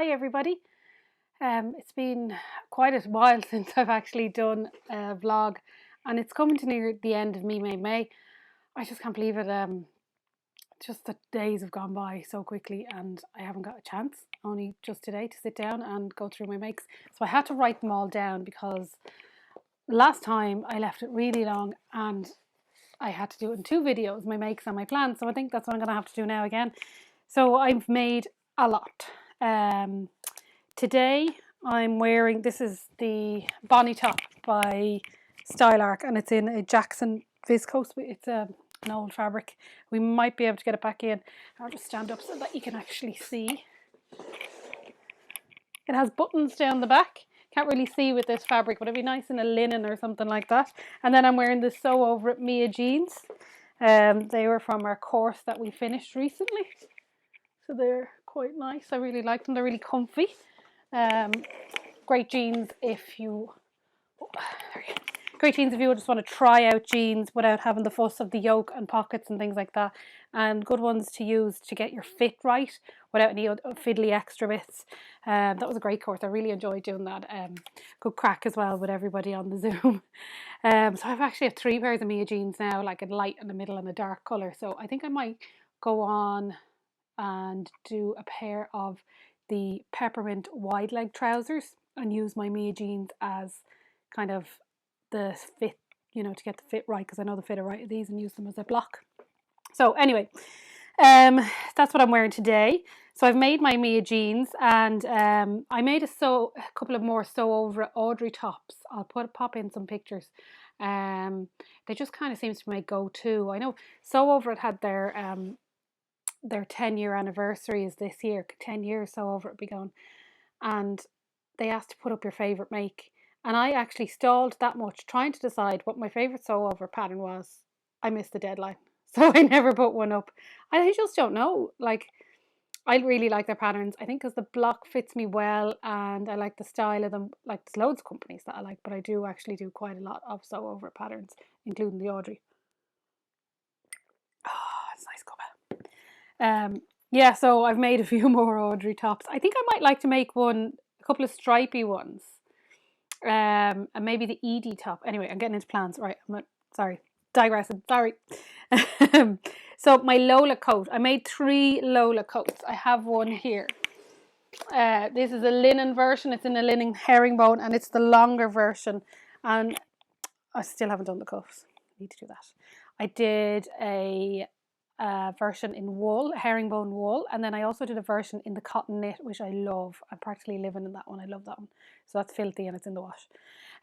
Hi everybody. It's been quite a while since I've actually done a vlog, and it's coming to near the end of Me Made May. I just can't believe it. Just the days have gone by so quickly and I haven't got a chance, only just today, to sit down and go through my makes. So I had to write them all down because last time I left it really long and I had to do it in 2 videos, my makes and my plans. So I think that's what I'm going to have to do now again. So I've made a lot. Today I'm wearing, this is the Bonnie top by Style Arc, and it's in a Jackson viscose. It's an old fabric. We might be able to get it back in. I'll just stand up so that you can actually see. It has buttons down the back. Can't really see with this fabric, but it'd be nice in a linen or something like that. And then I'm wearing the Sew Over It Mia jeans. They were from our course that we finished recently. So they're quite nice. I really like them. They're really comfy. Great jeans if you just want to try out jeans without having the fuss of the yoke and pockets and things like that, and good ones to use to get your fit right without any fiddly extra bits. That was a great course. I really enjoyed doing that. Good crack as well with everybody on the Zoom. So I've actually have 3 pairs of Mia jeans now, like a light in the middle and a dark colour. So I think I might go on and do a pair of the Peppermint wide leg trousers and use my Mia jeans as kind of the fit, you know, to get the fit right, because I know the fit are right of these, and use them as a block. So anyway, that's what I'm wearing today. So I've made my Mia jeans, and I made a couple of more Sew Over Audrey tops. I'll pop in some pictures. They just kind of seems to be my go-to. I know Sew Over It had their 10-year anniversary is this year. 10 years Sew Over It begun, and they asked to put up your favourite make, and I actually stalled that much trying to decide what my favourite Sew Over pattern was. I missed the deadline, so I never put one up. I just don't know. Like, I really like their patterns. I think because the block fits me well and I like the style of them. Like, there's loads of companies that I like, but I do actually do quite a lot of Sew Over patterns, including the Audrey. Oh, it's nice colour. Yeah, so I've made a few more Audrey tops. I think I might like to make a couple of stripy ones. And maybe the Edie top. Anyway, I'm getting into plans. Right, digressing. Sorry. So my Lola Coat. I made 3 Lola Coats. I have one here. This is a linen version. It's in a linen herringbone, and it's the longer version. And I still haven't done the cuffs. Need to do that. I did a version in wool, herringbone wool, and then I also did a version in the cotton knit, which I love. I'm practically living in that one. I love that one. So that's filthy and it's in the wash.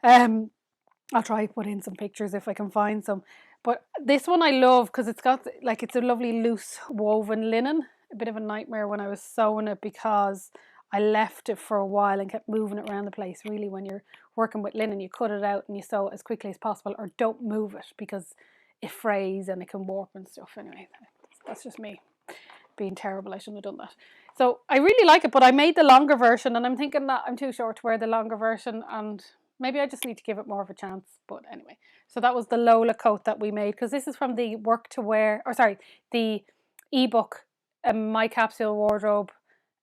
I'll try to put in some pictures if I can find some. But this one I love because it's got, like, it's a lovely loose woven linen. A bit of a nightmare when I was sewing it because I left it for a while and kept moving it around the place. Really, when you're working with linen, you cut it out and you sew it as quickly as possible, or don't move it because it frays and it can warp and stuff. Anyway, that's just me being terrible. I shouldn't have done that. So I really like it, but I made the longer version, and I'm thinking that I'm too short to wear the longer version, and maybe I just need to give it more of a chance. But anyway, so that was the Lola Coat that we made, because this is from the the ebook, My Capsule Wardrobe,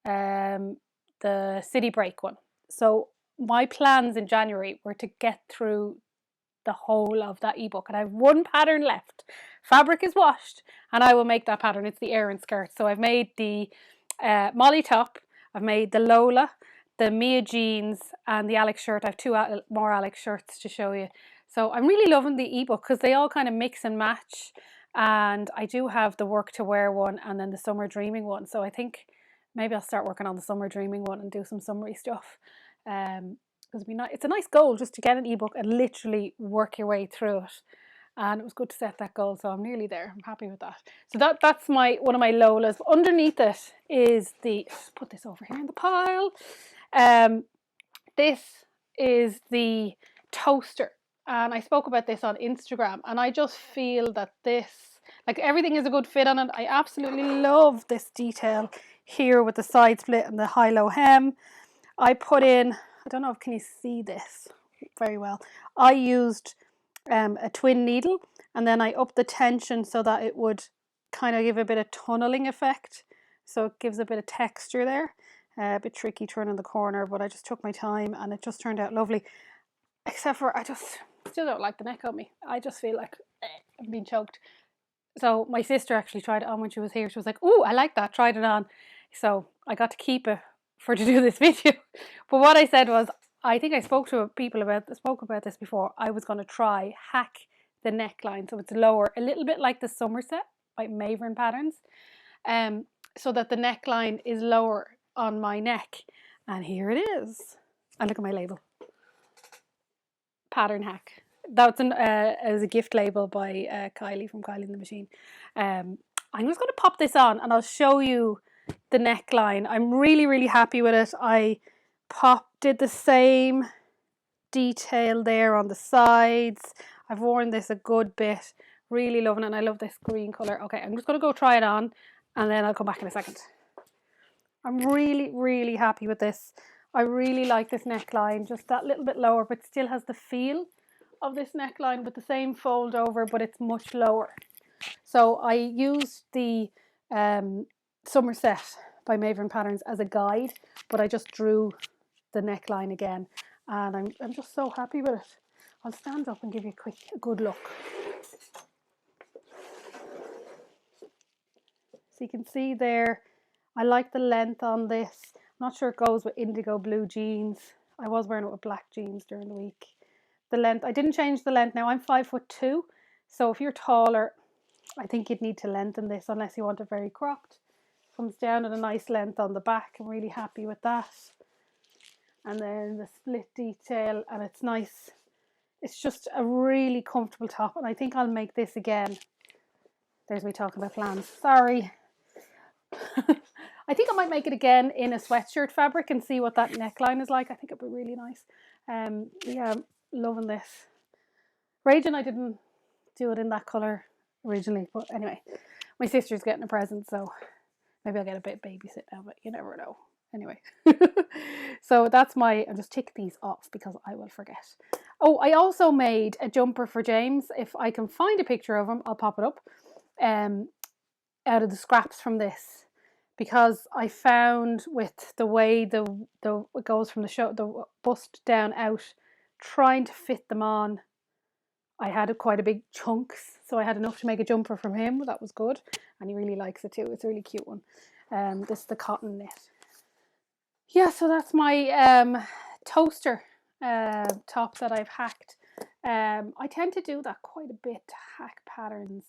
the City Break one. So my plans in January were to get through the whole of that ebook, and I have 1 pattern left. Fabric is washed, and I will make that pattern. It's the Aran skirt. So I've made the Molly top, I've made the Lola, the Mia jeans, and the Alex shirt. I have 2 more Alex shirts to show you. So I'm really loving the ebook because they all kind of mix and match, and I do have the Work to Wear one and then the Summer Dreaming one. So I think maybe I'll start working on the Summer Dreaming one and do some summery stuff. It's a nice goal just to get an ebook and literally work your way through it, and it was good to set that goal, so I'm nearly there. I'm happy with that. So that's one of my Lolas. Underneath it is let's put this over here in the pile. This is the toaster, and I spoke about this on Instagram, and I just feel that this, like, everything is a good fit on it. I absolutely love this detail here with the side split and the high-low hem. I put in, I don't know if can you see this very well. I used a twin needle, and then I upped the tension so that it would kind of give a bit of tunneling effect. So it gives a bit of texture there. A bit tricky turning the corner, but I just took my time and it just turned out lovely. Except for I just still don't like the neck on me. I just feel like I'm being choked. So my sister actually tried it on when she was here. She was like, "Oh, I like that." Tried it on. So I got to keep it for to do this video. But what I said was, I think I spoke about this before. I was going to try hack the neckline so it's lower, a little bit like the Somerset by Maven patterns, so that the neckline is lower on my neck. And here it is. And look at my label. Pattern hack. That's as a gift label by Kylie from Kylie in the Machine. I'm just going to pop this on and I'll show you the neckline. I'm really, really happy with it. I did the same detail there on the sides. I've worn this a good bit. Really loving it, and I love this green colour. Okay, I'm just going to go try it on and then I'll come back in a second. I'm really, really happy with this. I really like this neckline, just that little bit lower, but still has the feel of this neckline with the same fold over, but it's much lower. So I used the Somerset by Maven Patterns as a guide, but I just drew the neckline again, and I'm just so happy with it. I'll stand up and give you a good look. So you can see there, I like the length on this. I'm not sure it goes with indigo blue jeans. I was wearing it with black jeans during the week. The length, I didn't change the length. Now I'm 5'2", so if you're taller, I think you'd need to lengthen this unless you want it very cropped. Comes down at a nice length on the back. I'm really happy with that. And then the split detail, and it's nice. It's just a really comfortable top, and I think I'll make this again. There's me talking about plans. Sorry. I think I might make it again in a sweatshirt fabric and see what that neckline is like. I think it'd be really nice. Yeah, I'm loving this. Raging, I didn't do it in that colour originally, but anyway, my sister's getting a present, so maybe I'll get a bit babysit now, but you never know. Anyway, so that's I'll just tick these off because I will forget. Oh, I also made a jumper for James. If I can find a picture of him, I'll pop it up. Out of the scraps from this, because I found with the way it goes from the bust down out, trying to fit them on, I had quite a big chunks, so I had enough to make a jumper from him. That was good, and he really likes it too. It's a really cute one. This is the cotton knit. Yeah, so that's my toaster top that I've hacked. I tend to do that quite a bit, to hack patterns.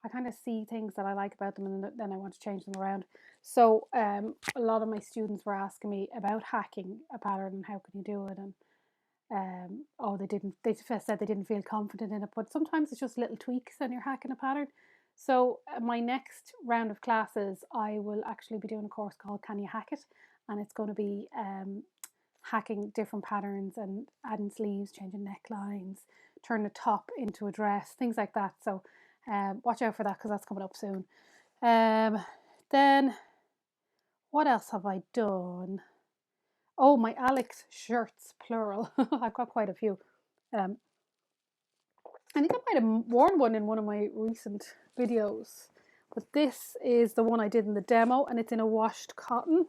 I kind of see things that I like about them and then I want to change them around. So a lot of my students were asking me about hacking a pattern and how can you do it, and they said they didn't feel confident in it, but sometimes it's just little tweaks and you're hacking a pattern. So my next round of classes, I will actually be doing a course called Can You Hack It, and it's going to be hacking different patterns and adding sleeves, changing necklines, turning a top into a dress, things like that. So watch out for that because that's coming up soon. Then what else have I done? Oh, my Alex shirts, plural. I've got quite a few. I think I might have worn one in one of my recent videos, but this is the one I did in the demo, and it's in a washed cotton.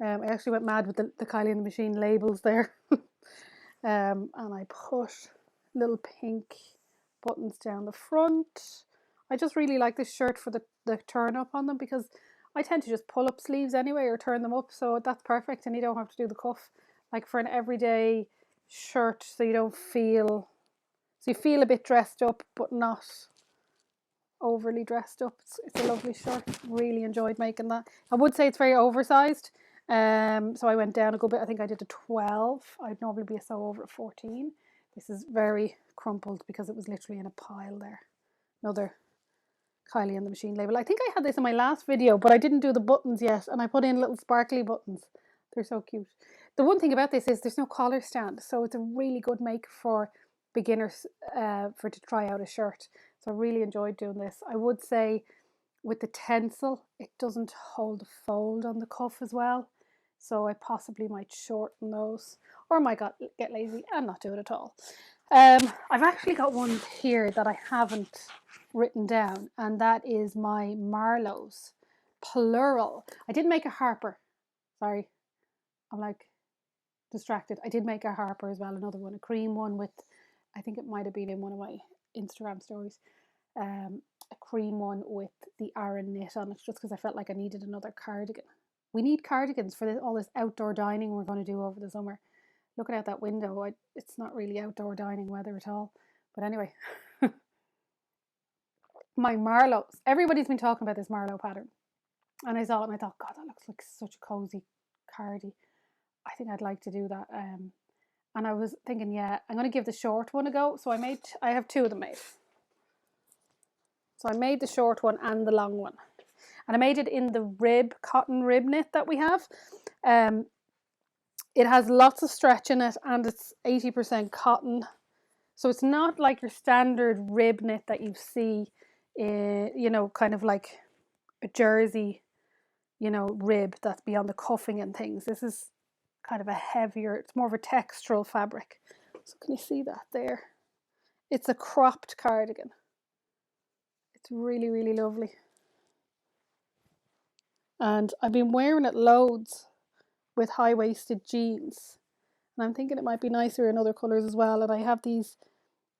I actually went mad with the Kylie in the Machine labels there. And I put little pink buttons down the front. I just really like this shirt for the turn up on them, because I tend to just pull up sleeves anyway or turn them up, so that's perfect, and you don't have to do the cuff, like for an everyday shirt, so you feel a bit dressed up but not overly dressed up. It's a lovely shirt. Really enjoyed making that. I would say it's very oversized, so I went down a good bit. I think I did a 12. I'd normally be so over at 14. This is very crumpled because it was literally in a pile there. Another Kylie and the Machine label. I think I had this in my last video, but I didn't do the buttons yet, and I put in little sparkly buttons. They're so cute. The one thing about this is there's no collar stand, so it's a really good make for beginners to try out a shirt. So I really enjoyed doing this. I would say with the tencel, it doesn't hold a fold on the cuff as well, so I possibly might shorten those, or I might get lazy and not do it at all. I've actually got one here that I haven't written down, and that is my Marlo's plural. I did make a Harper. Sorry, I'm like distracted. I did make a Harper as well, another one, a cream one with, I think it might have been in one of my Instagram stories, a cream one with the Aran knit on it, just because I felt like I needed another cardigan. We need cardigans for all this outdoor dining we're going to do over the summer. Looking out that window, it's not really outdoor dining weather at all. But anyway, my Marlo, everybody's been talking about this Marlo pattern. And I saw it and I thought, God, that looks like such a cozy cardi. I think I'd like to do that. And I was thinking, yeah, I'm going to give the short one a go. So I have two of them made. So I made the short one and the long one. And I made it in the cotton rib knit that we have. It has lots of stretch in it and it's 80% cotton. So it's not like your standard rib knit that you see, kind of like a jersey, rib that's beyond the cuffing and things. This is kind of a heavier, it's more of a textural fabric. So can you see that there? It's a cropped cardigan. It's really, really lovely. And I've been wearing it loads with high-waisted jeans. And I'm thinking it might be nicer in other colours as well. And I have these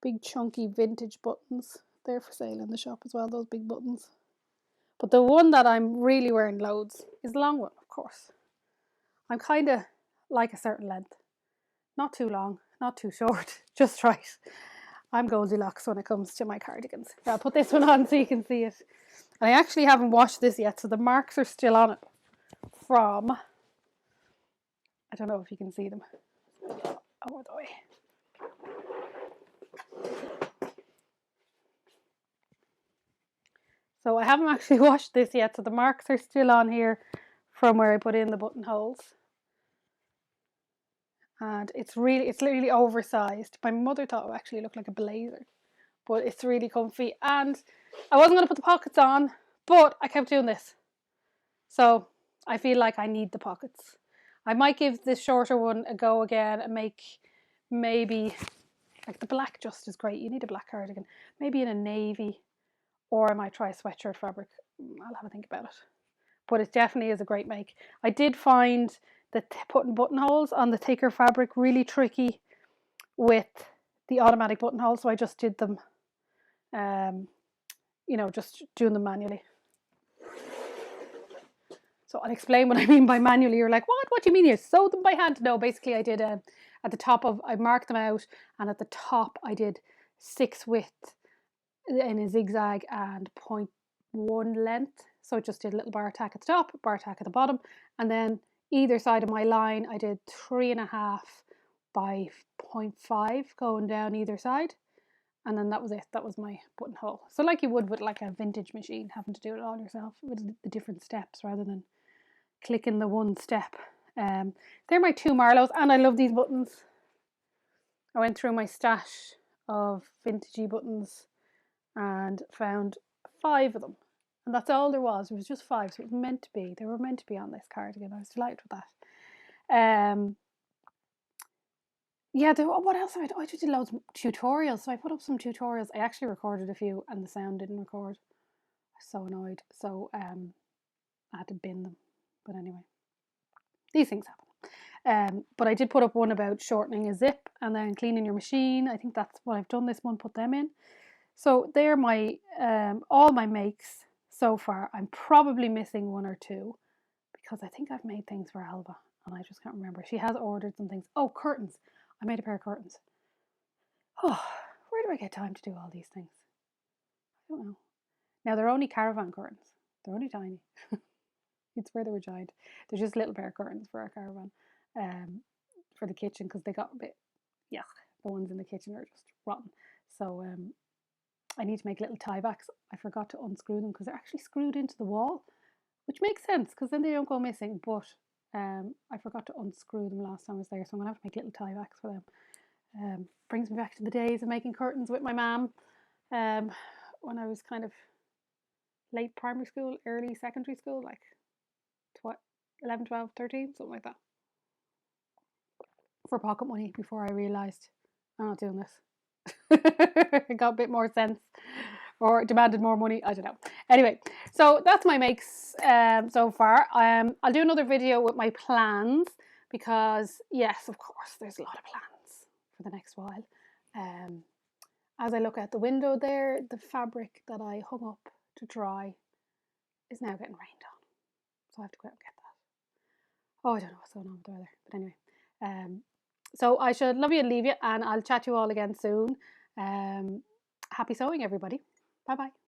big chunky vintage buttons. They're for sale in the shop as well, those big buttons. But the one that I'm really wearing loads is the long one, of course. I'm kind of like a certain length. Not too long, not too short, just right. I'm Goldilocks when it comes to my cardigans. I'll put this one on so you can see it. And I actually haven't washed this yet, so the marks are still on it from, I don't know if you can see them. Over the way. So I haven't actually washed this yet, so the marks are still on here from where I put in the buttonholes. And it's really oversized. My mother thought it would actually look like a blazer, but it's really comfy. And I wasn't going to put the pockets on, but I kept doing this. So I feel like I need the pockets. I might give this shorter one a go again and make maybe, like the black just is great. You need a black cardigan. Maybe in a navy, or I might try a sweatshirt fabric. I'll have a think about it. But it definitely is a great make. I did find that putting buttonholes on the thicker fabric really tricky with the automatic buttonholes, so I just did them, just doing them manually. So I'll explain what I mean by manually. You're like, what? What do you mean you sewed them by hand? No, basically I did at the top I marked them out, and at the top I did 6 width in a zigzag and 0.1 length. So I just did a little bar tack at the top, bar tack at the bottom, and then either side of my line I did 3.5 by 0.5 going down either side, and then that was it. That was my buttonhole. So like you would with like a vintage machine, having to do it all yourself with the different steps rather than clicking the one step. They're my 2 Marlos, and I love these buttons. I went through my stash of vintagey buttons and found 5 of them, and that's all there was. It was just 5, so it was meant to be. They were meant to be on this cardigan. I was delighted with that. Yeah, what else have I done? I just did loads of tutorials, so I put up some tutorials. I actually recorded a few and the sound didn't record. I was so annoyed, so I had to bin them. But anyway, these things happen. But I did put up one about shortening a zip and then cleaning your machine. I think that's what I've done this one, put them in. So they're my all my makes so far. I'm probably missing 1 or 2 because I think I've made things for Alba and I just can't remember. She has ordered some things. Oh, curtains. I made a pair of curtains. Oh, where do I get time to do all these things? I don't know. Now they're only caravan curtains. They're only tiny. It's where they were giant. They're just little pair of curtains for our caravan, for the kitchen, because they got a bit yuck. The ones in the kitchen are just rotten. So I need to make little tie backs. I forgot to unscrew them because they're actually screwed into the wall, which makes sense because then they don't go missing. But I forgot to unscrew them last time I was there, so I'm gonna have to make little tie backs for them. Brings me back to the days of making curtains with my mum, when I was kind of late primary school, early secondary school, like 11, 12, 13, something like that, for pocket money, before I realised I'm not doing this. It got a bit more sense or demanded more money. I don't know. Anyway, so that's my makes so far. I'll do another video with my plans because, yes, of course, there's a lot of plans for the next while. As I look out the window there, the fabric that I hung up to dry is now getting rained on. So I have to go out and get that. Oh, I don't know what's going on with the weather. But anyway, so I should love you and leave you, and I'll chat to you all again soon. Happy sewing, everybody. Bye bye.